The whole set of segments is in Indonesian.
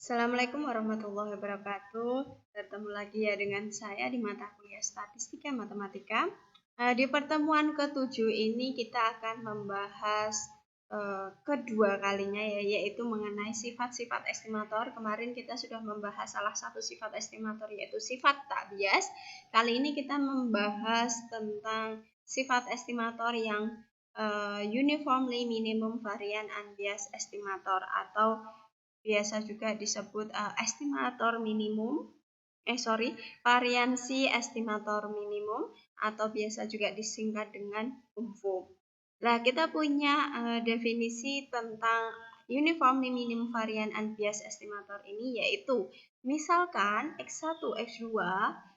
Assalamualaikum warahmatullahi wabarakatuh. Bertemu lagi ya dengan saya di mata kuliah Statistika Matematika. Di pertemuan ke-7 ini kita akan membahas kedua kalinya ya, yaitu mengenai sifat-sifat estimator. Kemarin kita sudah membahas salah satu sifat estimator yaitu sifat tak bias. Kali ini kita membahas tentang sifat estimator yang uniformly minimum variance unbiased estimator atau biasa juga disebut estimator minimum, variansi estimator minimum atau biasa juga disingkat dengan UMFO. Nah, kita punya definisi tentang uniformly minimum variance unbiased estimator ini, yaitu misalkan X1, X2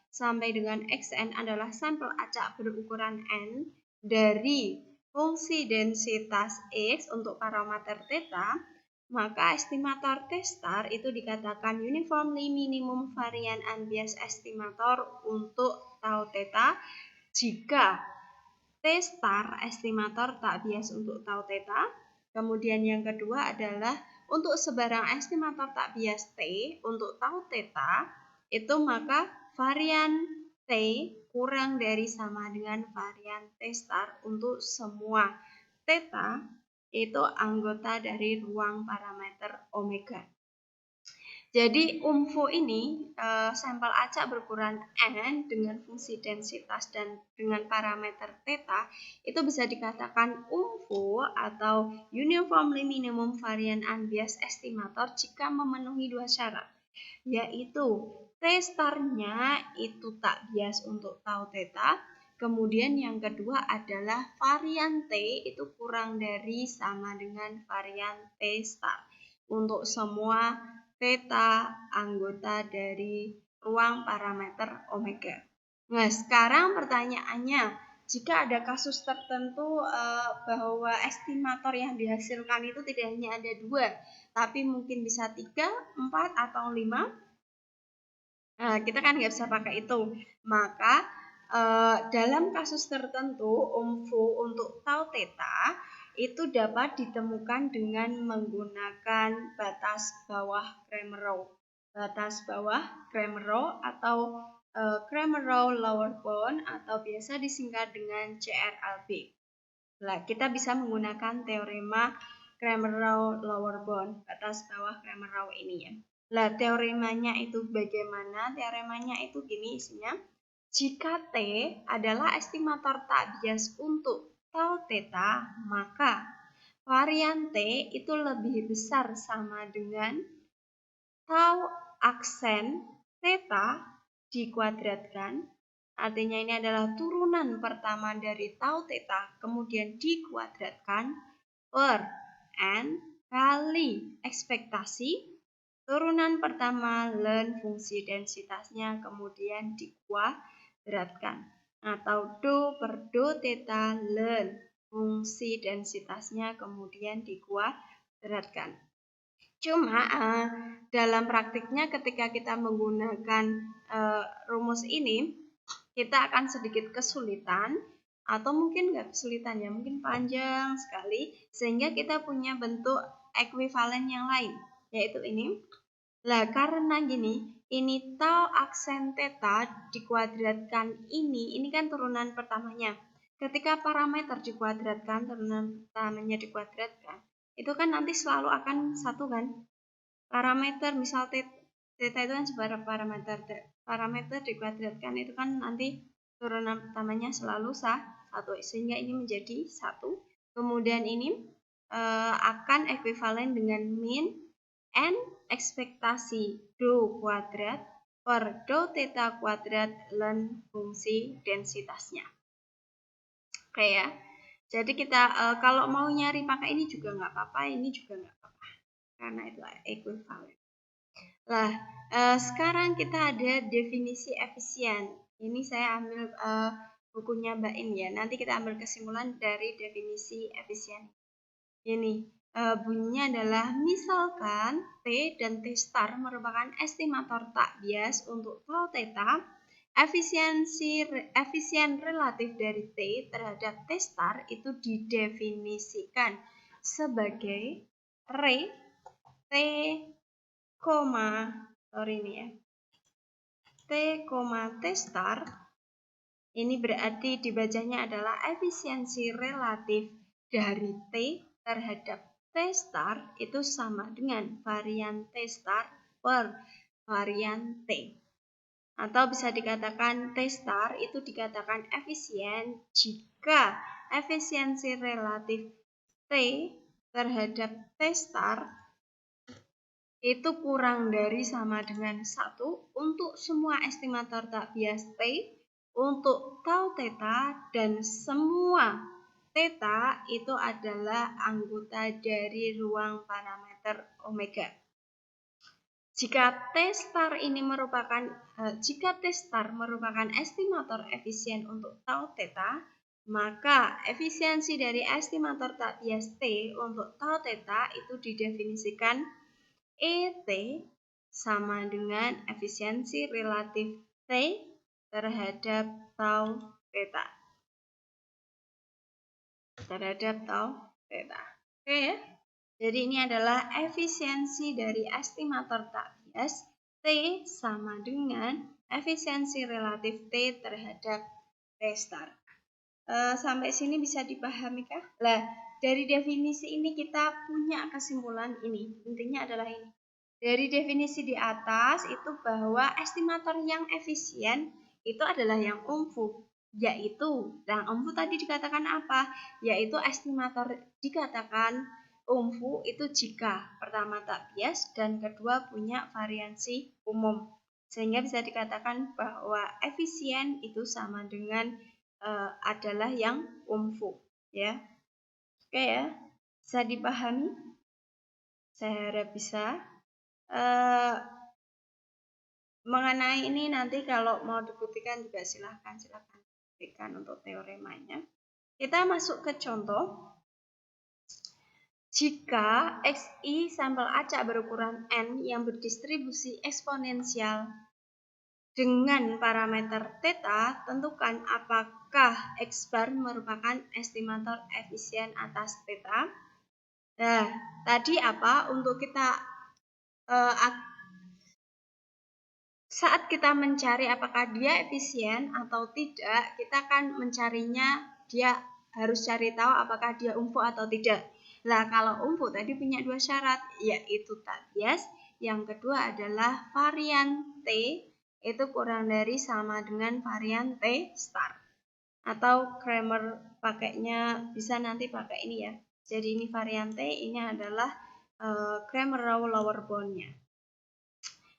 sampai dengan Xn adalah sampel acak berukuran N dari fungsi densitas X untuk parameter theta, maka estimator T-star itu dikatakan uniformly minimum variance unbiased estimator untuk tau theta jika T-star estimator tak bias untuk tau theta. Kemudian yang kedua adalah untuk sebarang estimator tak bias T untuk tau theta, itu maka varian T kurang dari sama dengan varian T-star untuk semua theta itu anggota dari ruang parameter omega. Jadi UMFO ini sampel acak berukuran N dengan fungsi densitas dan dengan parameter theta itu bisa dikatakan UMFO atau uniformly minimum variance unbiased estimator jika memenuhi dua syarat, yaitu T-star-nya itu tak bias untuk tau theta. Kemudian yang kedua adalah varian T itu kurang dari sama dengan varian T-star untuk semua theta anggota dari ruang parameter omega. Nah, sekarang pertanyaannya, jika ada kasus tertentu bahwa estimator yang dihasilkan itu tidak hanya ada 2, tapi mungkin bisa 3, 4, atau 5, kita kan nggak bisa pakai itu. Maka dalam kasus tertentu UMFO untuk tau theta itu dapat ditemukan dengan menggunakan batas bawah Cramer-Row. Batas bawah Cramer-Row atau Cramer-Row lower bound atau biasa disingkat dengan CRLB. Nah, kita bisa menggunakan teorema Cramer-Row lower bound, batas bawah Cramer-Row ini ya. Nah, teoremanya itu bagaimana? Teoremanya itu gini isinya. Jika T adalah estimator tak bias untuk tau theta, maka varian T itu lebih besar sama dengan tau aksen theta dikuadratkan. Artinya ini adalah turunan pertama dari tau theta kemudian dikuadratkan per N kali ekspektasi. Turunan pertama ln fungsi densitasnya kemudian dikuadratkan atau do per do theta ln fungsi densitasnya kemudian dikuadratkan. Cuma dalam praktiknya ketika kita menggunakan rumus ini kita akan sedikit kesulitan atau mungkin nggak kesulitan ya, mungkin panjang sekali sehingga kita punya bentuk ekuivalen yang lain, yaitu ini. Lah karena gini, ini tau aksen theta dikuadratkan ini kan turunan pertamanya. Ketika parameter dikuadratkan, turunan pertamanya dikuadratkan, itu kan nanti selalu akan satu kan. Parameter misal theta itu kan sebarang parameter dikuadratkan itu kan nanti turunan pertamanya selalu satu, sehingga ini menjadi 1. Kemudian ini akan ekuivalen dengan min N ekspektasi do kuadrat per do theta kuadrat ln fungsi densitasnya. Oke ya. Jadi kita kalau mau nyari pakai ini juga nggak apa-apa, ini juga nggak apa-apa, karena itu ekuivalen. Nah, sekarang kita ada definisi efisien. Ini saya ambil bukunya Mbak In ya. Nanti kita ambil kesimpulan dari definisi efisien. Ini bunyinya adalah misalkan T dan T star merupakan estimator tak bias untuk tau theta, efisien relatif dari T terhadap T star itu didefinisikan sebagai re T T, T star, ini berarti dibacanya adalah efisiensi relatif dari T terhadap T star itu sama dengan varian T star per varian T. Atau bisa dikatakan T star itu dikatakan efisien jika efisiensi relatif T terhadap T star itu kurang dari sama dengan 1 untuk semua estimator tak bias T, untuk tau theta, dan semua theta itu adalah anggota dari ruang parameter omega. Jika T star merupakan estimator efisien untuk tau theta, maka efisiensi dari estimator tak bias T untuk tau theta itu didefinisikan ET sama dengan efisiensi relatif T terhadap tau theta. Oke ya. Jadi ini adalah efisiensi dari estimator tak bias T sama dengan efisiensi relatif T terhadap T star. Sampai sini bisa dipahami kah? Lah, dari definisi ini kita punya kesimpulan ini. Intinya adalah ini. Dari definisi di atas itu bahwa estimator yang efisien itu adalah yang UMFU, yaitu UMFU tadi dikatakan apa? Yaitu estimator dikatakan UMFU itu jika pertama tak bias dan kedua punya variansi umum. Sehingga bisa dikatakan bahwa efisien itu sama dengan adalah yang UMFU ya. Oke ya, bisa dipahami? Saya harap bisa. Mengenai ini nanti kalau mau dibuktikan juga silahkan buktikan untuk teoremanya. Kita masuk ke contoh. Jika XI sampel acak berukuran N yang berdistribusi eksponensial dengan parameter theta, tentukan apakah X bar merupakan estimator efisien atas theta. Nah, tadi apa? Untuk kita saat kita mencari apakah dia efisien atau tidak, kita kan mencarinya dia harus cari tahu apakah dia UMFU atau tidak. Nah, kalau UMFU tadi punya dua syarat, yaitu tak bias. Yang kedua adalah varian T itu kurang dari sama dengan varian T star. Atau Cramer pakainya bisa nanti pakai ini ya. Jadi ini varian T, ini adalah Cramer-Raw lower bound-nya.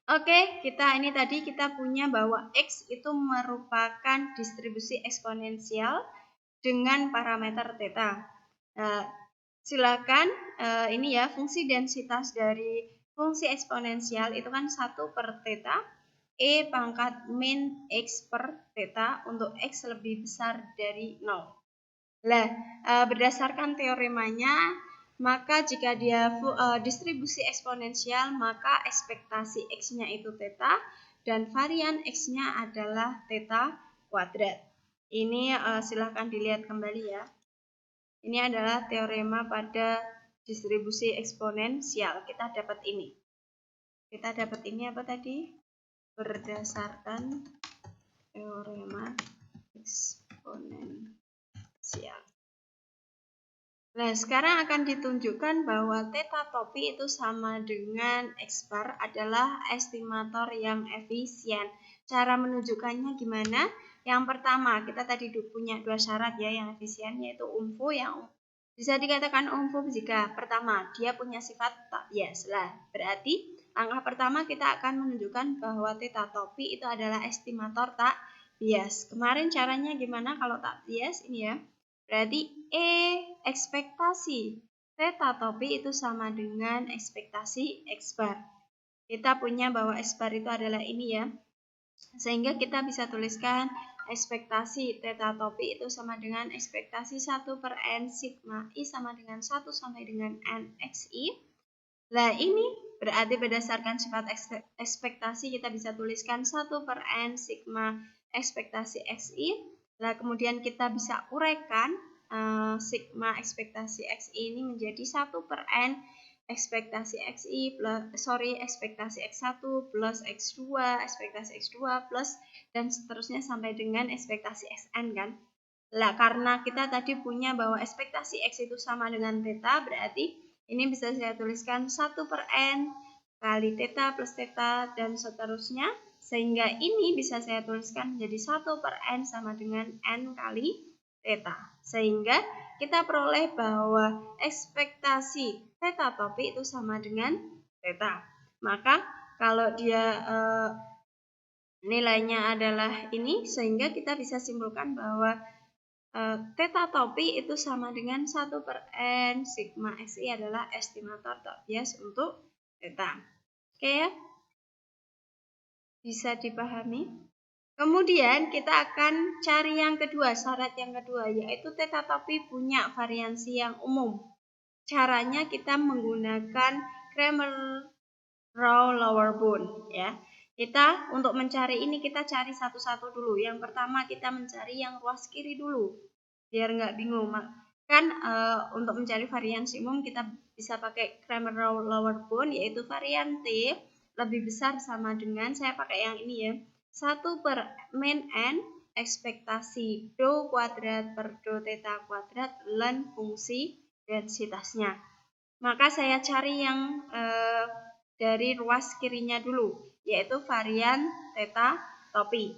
Oke, ini tadi kita punya bahwa X itu merupakan distribusi eksponensial dengan parameter theta. Silakan ini ya, fungsi densitas dari fungsi eksponensial itu kan 1 per theta. E pangkat min X per theta untuk X lebih besar dari 0. Nah, berdasarkan teoremanya, maka jika dia distribusi eksponensial, maka ekspektasi X-nya itu theta dan varian X-nya adalah theta kuadrat. Ini silahkan dilihat kembali ya. Ini adalah teorema pada distribusi eksponensial. Kita dapat ini. Apa tadi? Berdasarkan teorema eksponensial. Nah, sekarang akan ditunjukkan bahwa theta topi itu sama dengan X bar adalah estimator yang efisien. Cara menunjukkannya gimana? Yang pertama, kita tadi punya dua syarat ya yang efisien, yaitu UMFU yang bisa dikatakan UMFU jika pertama, dia punya sifat tak bias. Lah, berarti langkah pertama kita akan menunjukkan bahwa theta topi itu adalah estimator tak bias. Kemarin caranya gimana kalau tak bias? Ini ya. Berarti ekspektasi theta topi itu sama dengan ekspektasi X bar. Kita punya bahwa X bar itu adalah ini ya. Sehingga kita bisa tuliskan ekspektasi theta topi itu sama dengan ekspektasi 1 per N sigma I sama dengan 1 sampai dengan N XI. Nah, ini berarti berdasarkan sifat ekspektasi kita bisa tuliskan 1 per N sigma ekspektasi XI. Nah, kemudian kita bisa uraikan sigma ekspektasi XI ini menjadi 1 per N ekspektasi ekspektasi X1 plus X2, ekspektasi X2 plus, dan seterusnya sampai dengan ekspektasi Xn kan. Lah, karena kita tadi punya bahwa ekspektasi X itu sama dengan theta, berarti ini bisa saya tuliskan 1/n kali theta plus theta dan seterusnya, sehingga ini bisa saya tuliskan menjadi 1/n sama dengan n kali theta. Sehingga kita peroleh bahwa ekspektasi theta topi itu sama dengan theta. Maka kalau dia nilainya adalah ini, sehingga kita bisa simpulkan bahwa theta topi itu sama dengan 1/n sigma xi adalah estimator bias untuk theta. Oke ya? Bisa dipahami? Kemudian kita akan cari yang kedua, syarat yang kedua, yaitu theta topi punya variansi yang umum. Caranya kita menggunakan Cramer-Rawlauer bound ya. Kita untuk mencari ini kita cari satu-satu dulu. Yang pertama kita mencari yang ruas kiri dulu, biar nggak bingung. Kan untuk mencari variansi umum kita bisa pakai Cramer-Rawlauer bound, yaitu varian T lebih besar sama dengan, saya pakai yang ini ya, 1/min n ekspektasi do kuadrat per do theta kuadrat ln fungsi densitasnya. Maka saya cari yang dari ruas kirinya dulu, yaitu varian theta topi.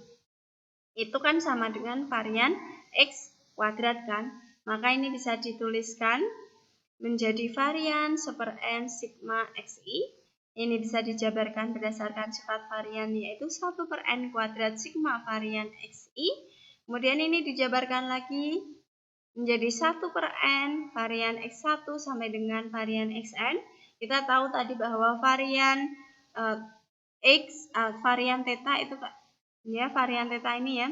Itu kan sama dengan varian x kuadrat kan. Maka ini bisa dituliskan menjadi varian 1/n sigma xi. Ini bisa dijabarkan berdasarkan sifat varian, yaitu 1/n kuadrat sigma varian xi. Kemudian ini dijabarkan lagi menjadi 1/n varian x1 sampai dengan varian xn. Kita tahu tadi bahwa varian varian theta itu ya, varian theta ini ya,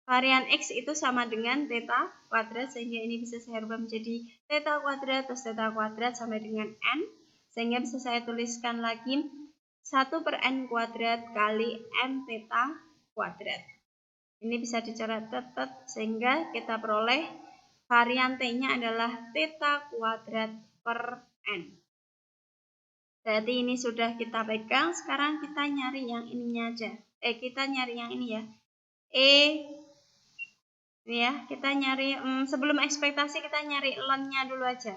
varian x itu sama dengan theta kuadrat, sehingga ini bisa saya rubah menjadi theta kuadrat plus theta kuadrat sampai dengan n, sehingga bisa saya tuliskan lagi 1/n kuadrat kali n theta kuadrat. Ini bisa dicatat sehingga kita peroleh varian T-nya adalah theta kuadrat per n. Berarti ini sudah kita pegang. Sekarang kita nyari yang ininya aja. Kita nyari yang ini ya. Ini ya, kita nyari sebelum ekspektasi kita nyari ln-nya dulu aja.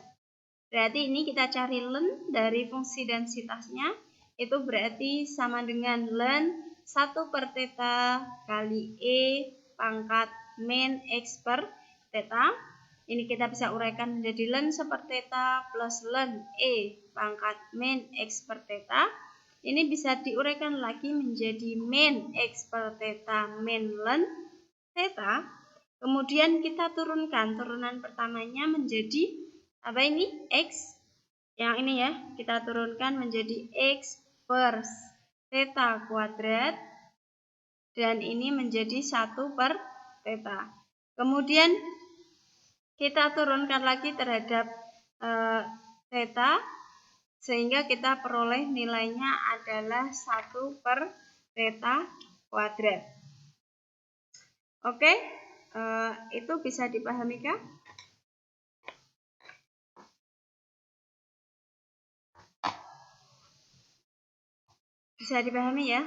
Berarti ini kita cari ln dari fungsi densitasnya, itu berarti sama dengan ln 1/theta kali pangkat min x per theta. Ini kita bisa uraikan menjadi ln 1/theta plus ln pangkat min x per theta. Ini bisa diuraikan lagi menjadi min x per theta min ln theta. Kemudian kita turunkan, turunan pertamanya menjadi apa ini? X. Yang ini ya, kita turunkan menjadi x per theta kuadrat, dan ini menjadi 1/theta. Kemudian kita turunkan lagi terhadap theta, sehingga kita peroleh nilainya adalah 1/theta kuadrat. Oke, itu bisa dipahami kah? Bisa dipahami ya?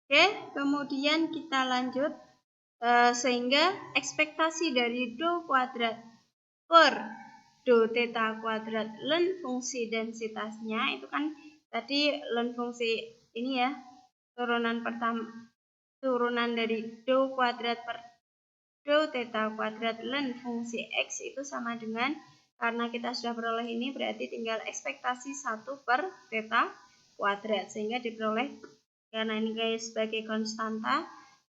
Oke, kemudian kita lanjut, sehingga ekspektasi dari do kuadrat per do theta kuadrat ln fungsi densitasnya itu kan tadi ln fungsi ini ya, turunan pertama, turunan dari do kuadrat per do theta kuadrat ln fungsi x itu sama dengan, karena kita sudah peroleh ini berarti tinggal ekspektasi 1/theta kuadrat, sehingga diperoleh, karena ini sebagai konstanta,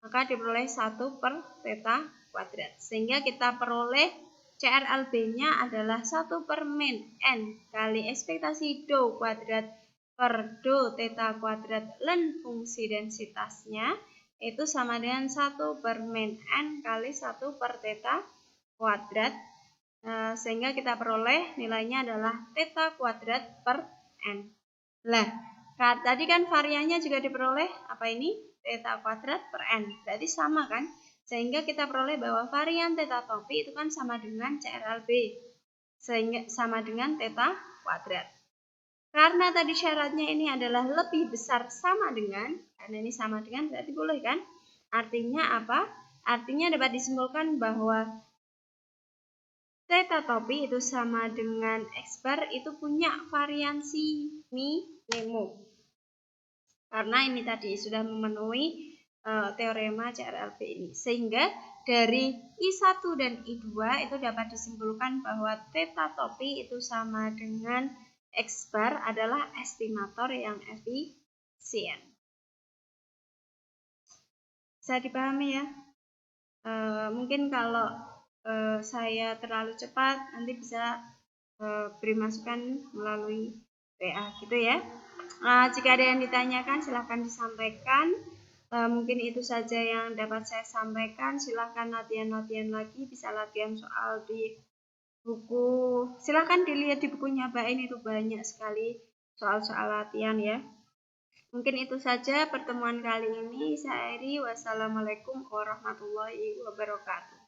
maka diperoleh 1/theta kuadrat, sehingga kita peroleh CRLB-nya adalah 1/min n kali ekspektasi do kuadrat per do theta kuadrat ln fungsi densitasnya itu sama dengan 1/min n kali 1/theta kuadrat, sehingga kita peroleh nilainya adalah theta kuadrat per n. Lah, tadi kan variannya juga diperoleh apa ini? Theta kuadrat per n. Berarti sama kan? Sehingga kita peroleh bahwa varian theta topi itu kan sama dengan CRLB. sehingga sama dengan theta kuadrat. Karena tadi syaratnya ini adalah lebih besar sama dengan, karena ini sama dengan berarti boleh kan? Artinya apa? Artinya dapat disimpulkan bahwa theta topi itu sama dengan X bar itu punya variansi minimum. Karena ini tadi sudah memenuhi teorema CRLB ini. Sehingga dari I1 dan I2 itu dapat disimpulkan bahwa theta topi itu sama dengan X bar adalah estimator yang efisien. Bisa dipahami ya? Mungkin kalau saya terlalu cepat, nanti bisa beri masukan melalui WA gitu ya. Jika ada yang ditanyakan silahkan disampaikan. Mungkin itu saja yang dapat saya sampaikan. Silahkan latihan-latihan lagi, bisa latihan soal di buku. Silahkan dilihat di bukunya Bain, itu banyak sekali soal-soal latihan ya. Mungkin itu saja pertemuan kali ini. Saya Eri, wassalamualaikum warahmatullahi wabarakatuh.